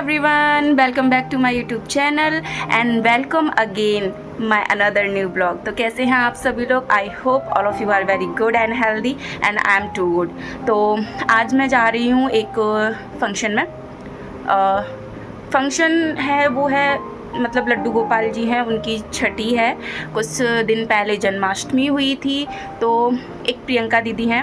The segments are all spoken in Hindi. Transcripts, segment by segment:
everyone, welcome back to my YouTube channel and welcome again my another new blog। तो कैसे हैं आप सभी लोग? I hope all of you are very good and healthy and I am too good. तो आज मैं जा रही हूँ एक फंक्शन में। फंक्शन है वो है मतलब लड्डू गोपाल जी हैं, उनकी छठी है। कुछ दिन पहले जन्माष्टमी हुई थी। तो एक प्रियंका दीदी हैं।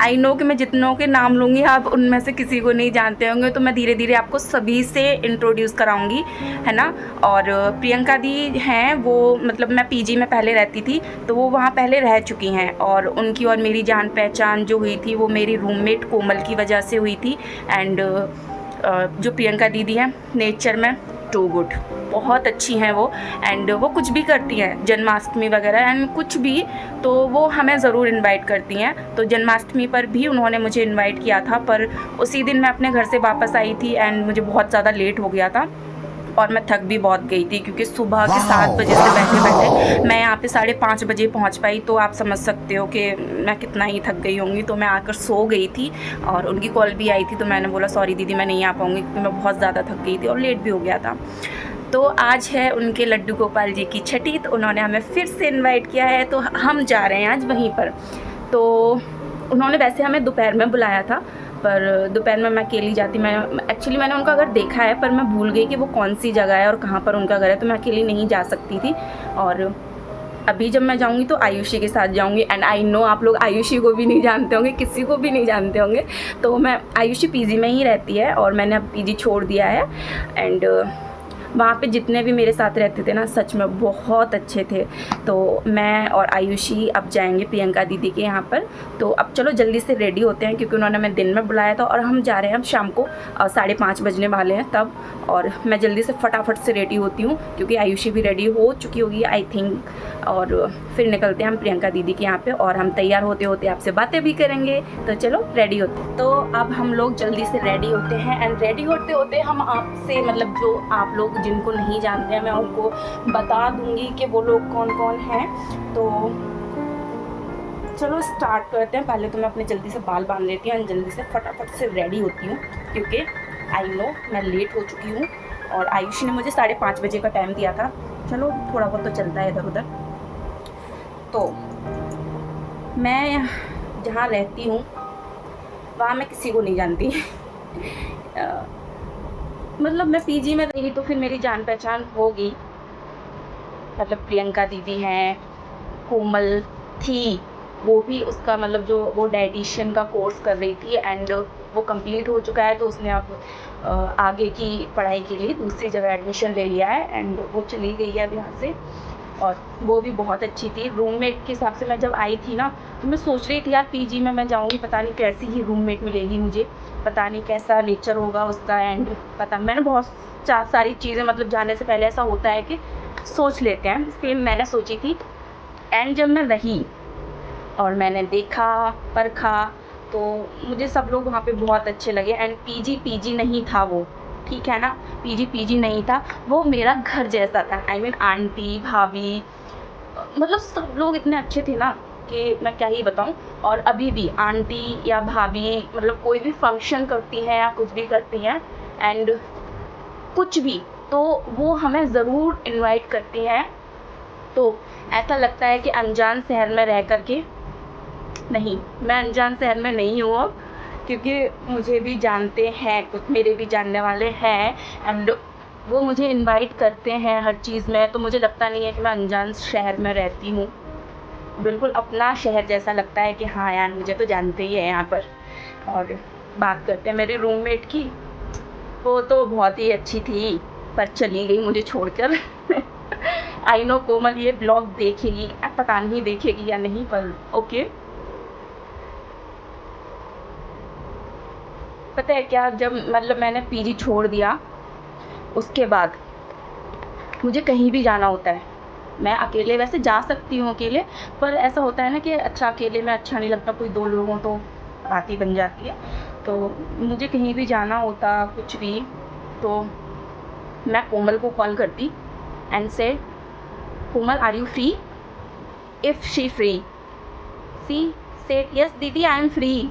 आई नो कि मैं जितनों के नाम लूँगी आप उनमें से किसी को नहीं जानते होंगे, तो मैं धीरे धीरे आपको सभी से इंट्रोड्यूस कराऊंगी, है ना। और प्रियंका दी हैं वो, मतलब मैं पीजी में पहले रहती थी तो वो वहाँ पहले रह चुकी हैं, और उनकी और मेरी जान पहचान जो हुई थी वो मेरी रूममेट कोमल की वजह से हुई थी। एंड जो प्रियंका दीदी हैं नेचर में टू गुड, बहुत अच्छी हैं वो। एंड वो कुछ भी करती हैं, जन्माष्टमी वगैरह एंड कुछ भी, तो वो हमें ज़रूर इनवाइट करती हैं। तो जन्माष्टमी पर भी उन्होंने मुझे इनवाइट किया था, पर उसी दिन मैं अपने घर से वापस आई थी एंड मुझे बहुत ज़्यादा लेट हो गया था और मैं थक भी बहुत गई थी, क्योंकि सुबह के 7 बजे से बैठे बैठे मैं यहाँ पे 5:30 बजे पहुँच पाई। तो आप समझ सकते हो कि मैं कितना ही थक गई होंगी। तो मैं आकर सो गई थी और उनकी कॉल भी आई थी, तो मैंने बोला सॉरी दीदी मैं नहीं आ पाऊँगी, क्योंकि मैं बहुत ज़्यादा थक गई थी और लेट भी हो गया था। तो आज है उनके लड्डू गोपाल जी की छठी, तो उन्होंने हमें फिर से इनवाइट किया है, तो हम जा रहे हैं आज वहीं पर। तो उन्होंने वैसे हमें दोपहर में बुलाया था, पर दोपहर में मैं अकेली जाती। मैंने उनका घर देखा है, पर मैं भूल गई कि वो कौन सी जगह है और कहाँ पर उनका घर है, तो मैं अकेली नहीं जा सकती थी। और अभी जब मैं जाऊंगी तो आयुषी के साथ जाऊंगी। एंड आई नो आप लोग आयुषी को भी नहीं जानते होंगे, किसी को भी नहीं जानते होंगे। तो मैं आयुषी पीजी में ही रहती है और मैंने अब पीजी छोड़ दिया है। एंड वहाँ पे जितने भी मेरे साथ रहते थे ना, सच में बहुत अच्छे थे। तो मैं और आयुषी अब जाएंगे प्रियंका दीदी के यहाँ पर। तो अब चलो जल्दी से रेडी होते हैं, क्योंकि उन्होंने हमें दिन में बुलाया था और हम जा रहे हैं अब शाम को 5:30 बजने वाले हैं तब। और मैं जल्दी से फटाफट से रेडी होती हूँ, क्योंकि आयुषी भी रेडी हो चुकी होगी आई थिंक। और फिर निकलते हैं हम प्रियंका दीदी के यहाँ पे, और हम तैयार होते होते आपसे बातें भी करेंगे। तो चलो रेडी होते हैं। तो अब हम लोग जल्दी से रेडी होते हैं एंड रेडी होते होते हम आपसे, मतलब जो आप लोग जिनको नहीं जानते हैं मैं उनको बता दूंगी कि वो लोग कौन कौन हैं। तो चलो स्टार्ट करते हैं। पहले तो मैं अपने जल्दी से बाल बांध लेती हूँ एंड जल्दी से फटाफट से रेडी होती हूँ, क्योंकि आई नो मैं लेट हो चुकी हूँ। और आयुषी ने मुझे 5:30 बजे का टाइम दिया था। चलो थोड़ा बहुत तो चलता है इधर उधर। तो मैं जहाँ रहती हूँ वहाँ मैं किसी को नहीं जानती। मतलब मैं पीजी में रही तो फिर मेरी जान पहचान होगी, मतलब प्रियंका दीदी हैं, कोमल थी, वो भी उसका मतलब जो वो डाइटिशियन का कोर्स कर रही थी एंड वो कंप्लीट हो चुका है, तो उसने अब आगे की पढ़ाई के लिए दूसरी जगह एडमिशन ले लिया है एंड वो चली गई है अब यहाँ से। और वो भी बहुत अच्छी थी। रूममेट के हिसाब से मैं जब आई थी ना, तो मैं सोच रही थी यार पीजी में मैं जाऊँगी, पता नहीं कैसी ही रूममेट मिलेगी मुझे, पता नहीं कैसा नेचर होगा उसका। एंड पता मैंने बहुत सारी चीज़ें, मतलब जाने से पहले ऐसा होता है कि सोच लेते हैं, फिर मैंने सोची थी। एंड जब मैं रही और मैंने देखा परखा, तो मुझे सब लोग वहाँ पे बहुत अच्छे लगे। एंड पीजी नहीं था वो, ठीक है ना, पीजी नहीं था, वो मेरा घर जैसा था। आई मीन आंटी भाभी, मतलब सब लोग इतने अच्छे थे ना कि मैं क्या ही बताऊँ। और अभी भी आंटी या भाभी मतलब कोई भी फंक्शन करती हैं या कुछ भी करती हैं एंड कुछ भी, तो वो हमें ज़रूर इनवाइट करती हैं। तो ऐसा लगता है कि अनजान शहर में रह कर के, नहीं मैं अनजान शहर में नहीं हूँ अब, क्योंकि मुझे भी जानते हैं, कुछ मेरे भी जानने वाले हैं एंड वो मुझे इनवाइट करते हैं हर चीज़ में। तो मुझे लगता नहीं है कि मैं अनजान शहर में रहती हूँ, बिल्कुल अपना शहर जैसा लगता है कि हाँ यार मुझे तो जानते ही है यहाँ पर। और बात करते हैं मेरे रूममेट की, वो तो बहुत ही अच्छी थी पर चली गई मुझे छोड़कर। आई नो कोमल ये ब्लॉग देखेगी, पता नहीं देखेगी या नहीं, पर ओके। पता है क्या, जब मतलब मैंने पीजी छोड़ दिया उसके बाद मुझे कहीं भी जाना होता है, मैं अकेले वैसे जा सकती हूँ अकेले, पर ऐसा होता है ना कि अच्छा अकेले में अच्छा नहीं लगता, कोई 2 लोग हों तो बात ही बन जाती है। तो मुझे कहीं भी जाना होता कुछ भी, तो मैं कोमल को कॉल करती एंड से Komal are you free, if she free, she said yes दीदी आई एम फ्री।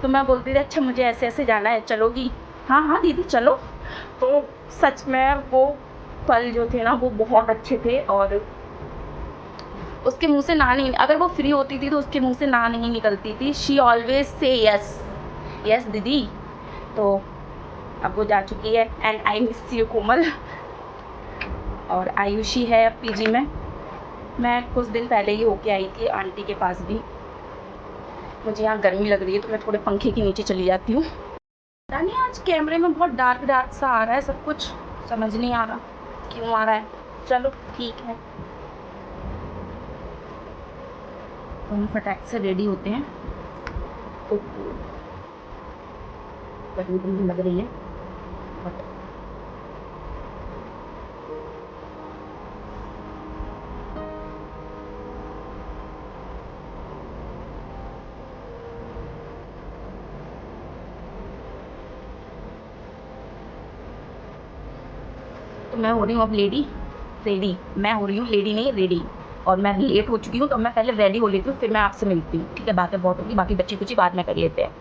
तो मैं बोलती थी अच्छा मुझे ऐसे ऐसे जाना है, चलोगी? हाँ हाँ दीदी चलो। तो सच में वो पल जो थे ना वो बहुत अच्छे थे। और उसके मुंह से ना नहीं, अगर वो फ्री होती थी तो उसके मुंह से ना नहीं निकलती थी। She always say yes, yes दीदी। तो अब वो जा चुकी है एंड आई मिस यू कोमल। और आयुषी है अब पीजी में। मैं कुछ दिन पहले ही होके आई थी आंटी के पास भी। मुझे यहाँ गर्मी लग रही है तो मैं थोड़े पंखे के नीचे चली जाती हूँ। पता नहीं आज कैमरे में बहुत डार्क डार्क सा आ रहा है सब कुछ, समझ नहीं आ रहा क्यों आ रहा है। चलो ठीक है, तो हम फटाक से रेडी होते हैं। तो गर्मी लग रही है बट तो मैं हो रही हूँ अब रेडी। मैं हो रही हूँ लेडी नहीं रेडी। और मैं लेट हो चुकी हूँ तो मैं पहले रेडी हो लेती हूँ, फिर मैं आपसे मिलती हूँ। ठीक है, बातें बहुत होगी, बाकी बच्ची कुछ बाद में कर लेते हैं।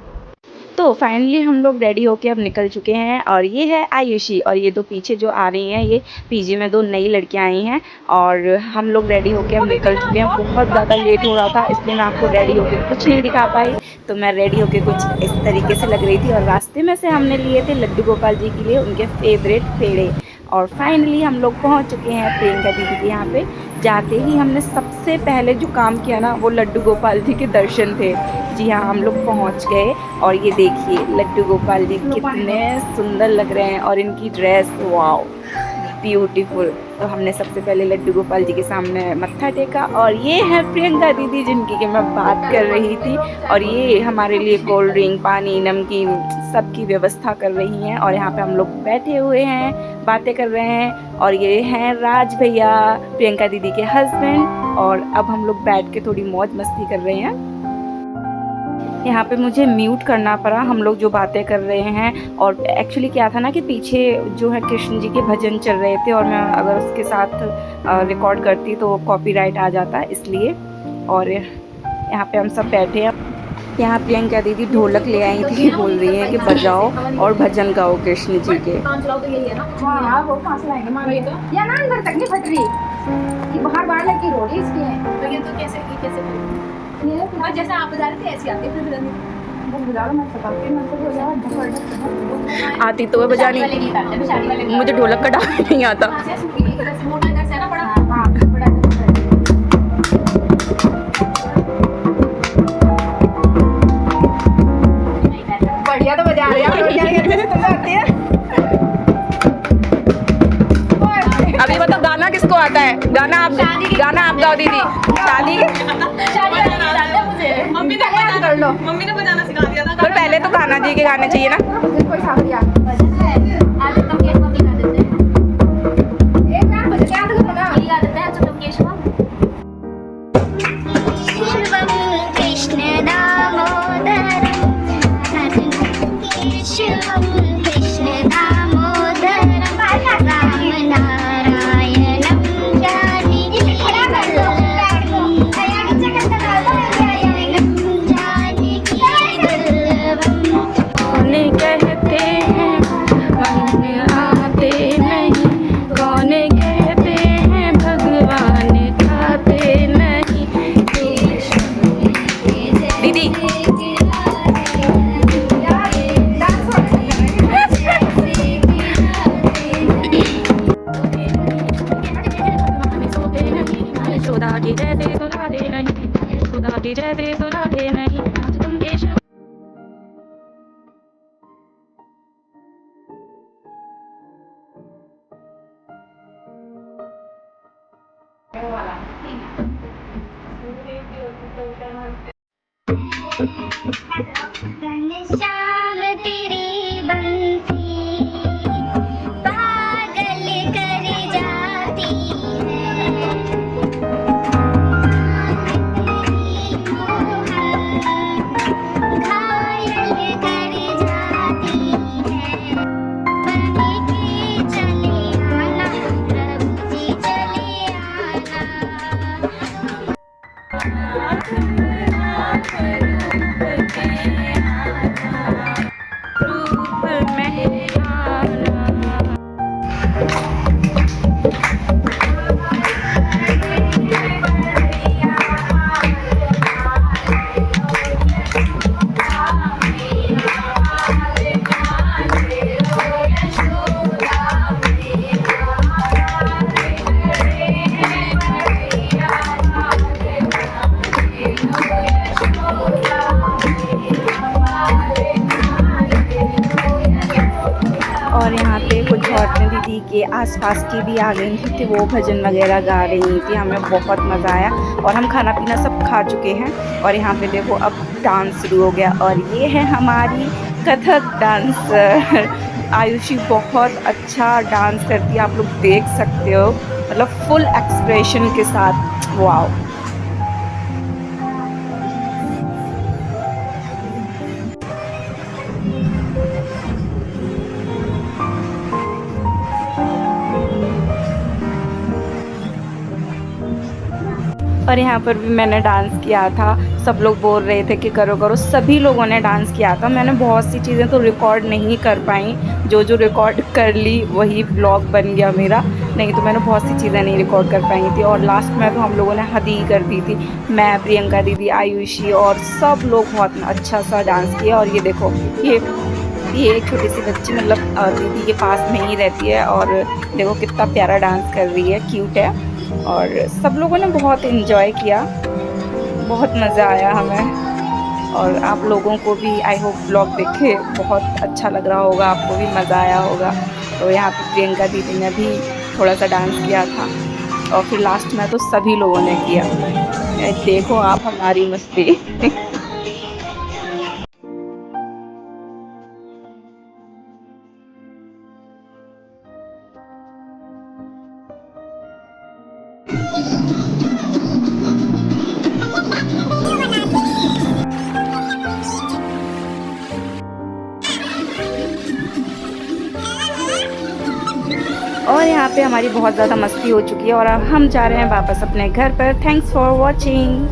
तो फाइनली हम लोग रेडी होके अब निकल चुके हैं। और ये है आयुषी और ये दो पीछे जो आ रही हैं ये पीजी में दो नई लड़कियां आई हैं। और हम लोग रेडी होके अब निकल चुके हैं। बहुत ज़्यादा लेट हो रहा था इसलिए मैं आपको रेडी होके कुछ नहीं दिखा पाई। तो मैं रेडी होके कुछ इस तरीके से लग रही थी। और रास्ते में से हमने लिए थे लड्डू गोपाल जी के लिए उनके फेवरेट पेड़े। और फाइनली हम लोग पहुंच चुके हैं प्रियंका दीदी के यहाँ पे। जाते ही हमने सबसे पहले जो काम किया ना वो लड्डू गोपाल जी के दर्शन थे। जी हाँ, हम लोग पहुंच गए। और ये देखिए लड्डू गोपाल जी कितने सुंदर लग रहे हैं और इनकी ड्रेस वाओ ब्यूटीफुल। तो हमने सबसे पहले लड्डू गोपाल जी के सामने मत्था टेका। और ये है प्रियंका दीदी जिनकी कि मैं बात कर रही थी। और ये हमारे लिए कोल्ड ड्रिंक, पानी, नमकीन सबकी व्यवस्था कर रही हैं। और यहाँ पे हम लोग बैठे हुए हैं, बातें कर रहे हैं। और ये हैं राज भैया, प्रियंका दीदी के हस्बैंड। और अब हम लोग बैठ के थोड़ी मौज मस्ती कर रहे हैं। यहाँ पे मुझे म्यूट करना पड़ा, हम लोग जो बातें कर रहे हैं। और एक्चुअली क्या था ना कि पीछे जो है कृष्ण जी के भजन चल रहे थे और मैं अगर उसके साथ रिकॉर्ड करती तो कॉपीराइट आ जाता इसलिए। और यहाँ पे हम सब बैठे हैं। यहाँ प्रियंका दीदी ढोलक ले आई थी, बोल रही है कि बजाओ और भजन गाओ कृष्ण जी के। जैसे आप बजा रहे थे ऐसे आते फिर आती तो है बजानी, मुझे ढोलक का डाल नहीं आता। बढ़िया तो बजा रहे हैं। अभी बताओ गाना किसको आता है? गाना आप गाओ दीदी। मम्मी ने बजाना सिखा दिया था। पर पहले तो कान्हा जी के गाने चाहिए ना। श्याम तेरी बंसी पागल कर जाती है, घायल कर जाती है। बन के चले आना प्रभु जी, चले आना। औरतें दीदी के आसपास की भी आ गई थी, वो भजन वगैरह गा रही थी। हमें बहुत मज़ा आया और हम खाना पीना सब खा चुके हैं। और यहाँ पे देखो अब डांस शुरू हो गया और ये है हमारी कथक डांसर। आयुषी बहुत अच्छा डांस करती है, आप लोग देख सकते हो, मतलब फुल एक्सप्रेशन के साथ। वाओ। और यहाँ पर भी मैंने डांस किया था। सब लोग बोल रहे थे कि करो करो, सभी लोगों ने डांस किया था। मैंने बहुत सी चीज़ें तो रिकॉर्ड नहीं कर पाई, जो रिकॉर्ड कर ली वही ब्लॉग बन गया मेरा, नहीं तो मैंने बहुत सी चीज़ें नहीं रिकॉर्ड कर पाई थी। और लास्ट में तो हम लोगों ने हद ही कर दी थी, मैं, प्रियंका दीदी, आयुषी और सब लोग बहुत अच्छा सा डांस किया। और ये देखो, ये एक छोटी सी बच्ची मतलब दीदी के पास में ही रहती है और देखो कितना प्यारा डांस कर रही है, क्यूट है। और सब लोगों ने बहुत इन्जॉय किया, बहुत मज़ा आया हमें। और आप लोगों को भी आई होप ब्लॉग देखे बहुत अच्छा लग रहा होगा, आपको भी मज़ा आया होगा। तो यहाँ पे प्रियंका दीदी ने भी थोड़ा सा डांस किया था और फिर लास्ट में तो सभी लोगों ने किया। देखो आप हमारी मस्ती। और यहाँ पे हमारी बहुत ज़्यादा मस्ती हो चुकी है और अब हम जा रहे हैं वापस अपने घर पर। Thanks for watching.